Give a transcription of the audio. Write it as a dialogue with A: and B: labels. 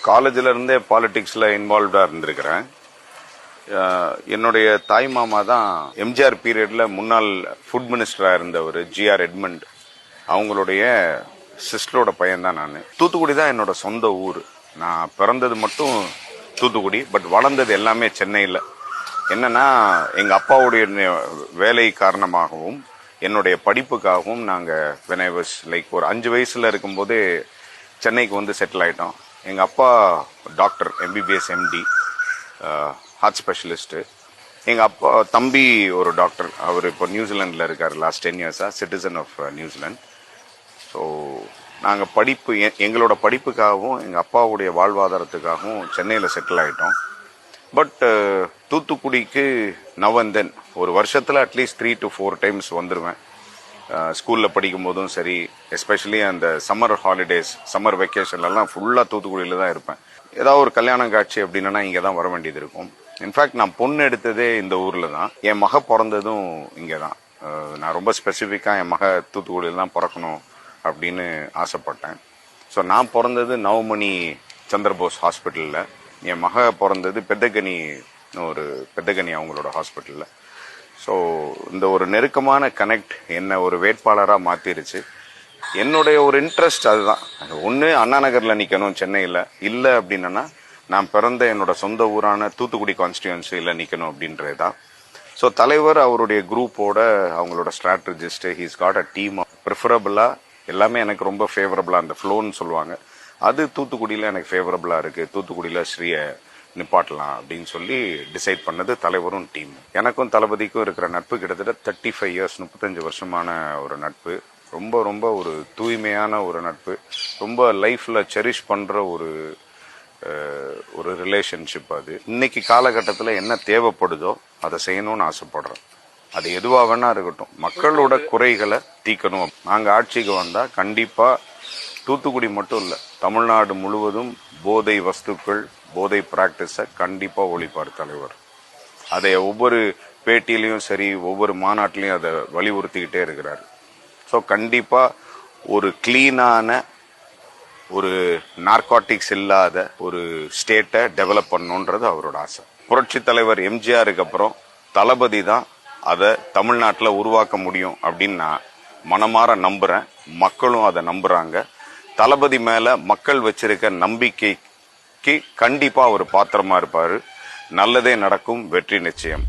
A: காலேஜில் இருந்தே பாலிடிக்ஸில் இன்வால்வ்டாக இருந்திருக்கிறேன். என்னுடைய தாய் மாமா தான் எம்ஜிஆர் பீரியடில் முன்னாள் ஃபுட் மினிஸ்டராக இருந்தவர் ஜிஆர் எட்மண்ட். அவங்களுடைய சிஸ்டரோட பையன் தான் நான். தூத்துக்குடி தான் என்னோட சொந்த ஊர். நான் பிறந்தது மட்டும் தூத்துக்குடி, பட் வளர்ந்தது எல்லாமே சென்னையில். என்னன்னா, எங்கள் அப்பாவுடைய வேலை காரணமாகவும் என்னுடைய படிப்புக்காகவும் நாங்கள் வெனைவஸ் ஒரு 5 வயசில் இருக்கும்போது சென்னைக்கு வந்து செட்டில் ஆகிட்டோம். எங்கள் அப்பா doctor, MBBS MD, heart specialist. எங்கள் அப்பா தம்பி ஒரு டாக்டர், அவர் இப்போ நியூசிலாண்டில் இருக்கார். லாஸ்ட் 10 இயர்ஸாக சிட்டிசன் ஆஃப் நியூசிலாண்ட். ஸோ நாங்கள் எங்களோட படிப்புக்காகவும் எங்கள் அப்பாவுடைய வாழ்வாதாரத்துக்காகவும் சென்னையில் செட்டில் ஆகிட்டோம். பட் தூத்துக்குடிக்கு நவந்தன் ஒரு வருஷத்தில் அட்லீஸ்ட் 3 to 4 டைம்ஸ் வந்துடுவேன். ஸ்கூலில் படிக்கும் போதும் சரி, எஸ்பெஷலி அந்த சம்மர் ஹாலிடேஸ், சம்மர் வெக்கேஷன்லலாம் ஃபுல்லாக தூத்துக்குடியில் தான் இருப்பேன். ஏதாவது ஒரு கல்யாணம் காட்சி அப்படின்னா இங்கே தான் வர வேண்டியது இருக்கும். இன்ஃபேக்ட் நான் பொண்ணு எடுத்ததே இந்த ஊரில் தான். என் மக பிறந்ததும் இங்கே தான். நான் ரொம்ப ஸ்பெசிஃபிக்காக என் மக தூத்துக்குடியில் தான் பிறக்கணும் அப்படின்னு ஆசைப்பட்டேன். ஸோ நான் பிறந்தது நவமணி சந்திரபோஸ் ஹாஸ்பிட்டலில். என் மக பிறந்தது பெத்தகனி அவங்களோட ஹாஸ்பிட்டலில். ஸோ இந்த ஒரு நெருக்கமான கனெக்ட் என்னை ஒரு வேட்பாளராக மாற்றிருச்சு. என்னுடைய ஒரு இன்ட்ரெஸ்ட் அதுதான். ஒன்று அண்ணா நகரில் நிற்கணும் சென்னையில், இல்லை அப்படின்னா நான் பிறந்த என்னோட சொந்த ஊரான தூத்துக்குடி கான்ஸ்டியூன்சியில் நிற்கணும் அப்படின்றது தான். ஸோ தலைவர் அவருடைய குரூப்போட, அவங்களோட strategist, he's got a team. ப்ரிஃபரபிளாக எல்லாமே எனக்கு ரொம்ப ஃபேவரபிளாக, அந்த ஃப்ளோன்னு சொல்லுவாங்க, அது தூத்துக்குடியில் எனக்கு ஃபேவரபிளாக இருக்குது. தூத்துக்குடியில் ஸ்ரீயை நிப்பாட்டலாம் அப்படின்னு சொல்லி டிசைட் பண்ணது தலைவரும் டீம். எனக்கும் தளபதிக்கும் இருக்கிற நட்பு கிட்டத்தட்ட 35 இயர்ஸ், 35 வருஷமான ஒரு நட்பு. ரொம்ப ரொம்ப ஒரு தூய்மையான ஒரு நட்பு. ரொம்ப லைஃப்பில் செரிஷ் பண்ணுற ஒரு ரிலேஷன்ஷிப் அது. இன்னைக்கு காலகட்டத்தில் என்ன தேவைப்படுதோ அதை செய்யணும்னு ஆசைப்படுறேன். அது எதுவாக வேணா இருக்கட்டும், மக்களோட குறைகளை தீர்க்கணும். நாங்கள் ஆட்சிக்கு வந்தால் கண்டிப்பாக தூத்துக்குடி மட்டும் இல்லை, தமிழ்நாடு முழுவதும் போதை வஸ்துக்கள், போதை பிராக்டிஸை கண்டிப்பாக ஒழிப்பார் தலைவர். அதை ஒவ்வொரு பேட்டியிலையும் சரி, ஒவ்வொரு மாநாட்டிலையும் அதை வலியுறுத்திக்கிட்டே இருக்கிறார். ஸோ கண்டிப்பாக ஒரு கிளீனான, ஒரு நார்காட்டிக்ஸ் இல்லாத ஒரு ஸ்டேட்டை டெவலப் பண்ணணுன்றது அவரோட ஆசை. புரட்சி தலைவர் எம்ஜிஆருக்கு அப்புறம் தளபதி தான் அதை தமிழ்நாட்டில் உருவாக்க முடியும் அப்படின்னு நான் மனமாற நம்புகிறேன். மக்களும் அதை நம்புகிறாங்க. தளபதி மேலே மக்கள் வச்சிருக்க நம்பிக்கைக்கு கண்டிப்பாக அவர் பாத்திரமா இருப்பார். நல்லதே நடக்கும். வெற்றி நிச்சயம்.